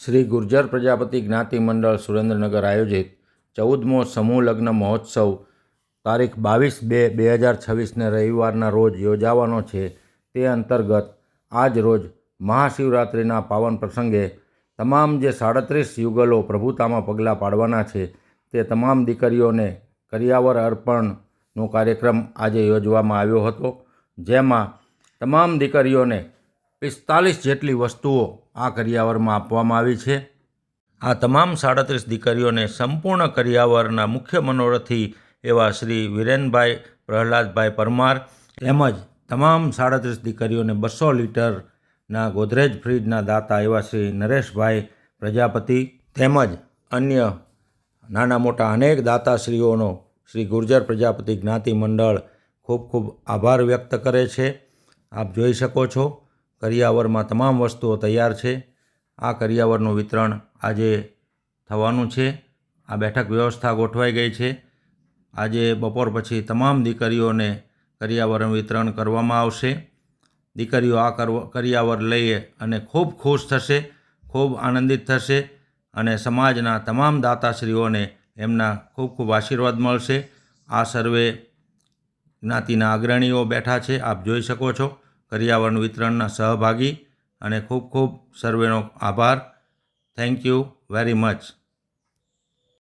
શ્રી ગુર્જર પ્રજાપતિ જ્ઞાતિ મંડળ સુરેન્દ્રનગર આયોજિત 14મો સમૂહ લગ્ન મહોત્સવ તારીખ 22/2/2026ને રવિવારના રોજ યોજાવાનો છે। તે અંતર્ગત આજ રોજ મહાશિવરાત્રિના પાવન પ્રસંગે તમામ જે 37 યુગલો પ્રભુતામાં પગલાં પાડવાના છે તે તમામ દીકરીઓને કરિયાવર અર્પણનો કાર્યક્રમ આજે યોજવામાં આવ્યો હતો, જેમાં તમામ દીકરીઓને 45 જેટલી વસ્તુઓ આ કરિયાવરમાં આપવામાં આવી છે। આ તમામ 37 દીકરીઓને સંપૂર્ણ કરિયાવરના મુખ્ય મનોરથી એવા શ્રી વિરેનભાઈ પ્રહલાદભાઈ પરમાર તેમજ તમામ 37 દીકરીઓને 200 લીટરના ગોદરેજ ફ્રીજના દાતા એવા શ્રી નરેશભાઈ પ્રજાપતિ તેમજ અન્ય નાના મોટા અનેક દાતાશ્રીઓનો શ્રી ગુર્જર પ્રજાપતિ જ્ઞાતિ મંડળ ખૂબ ખૂબ આભાર વ્યક્ત કરે છે। આપ જોઈ શકો છો કરિયાવરમાં તમામ વસ્તુઓ તૈયાર છે। આ કરિયાવરનું વિતરણ આજે થવાનું છે। આ બેઠક વ્યવસ્થા ગોઠવાઈ ગઈ છે। આજે બપોર પછી તમામ દીકરીઓને કરિયાવરનું વિતરણ કરવામાં આવશે। દીકરીઓ આ કરિયાવર લઈ અને ખૂબ ખુશ થશે, ખૂબ આનંદિત થશે અને સમાજના તમામ દાતાશ્રીઓને એમના ખૂબ ખૂબ આશીર્વાદ મળશે। આ સર્વે જ્ઞાતિના અગ્રણીઓ બેઠા છે, આપ જોઈ શકો છો કરિયાવરનું વિતરણના સહભાગી, અને ખૂબ ખૂબ સર્વેનો આભાર। Thank you very much.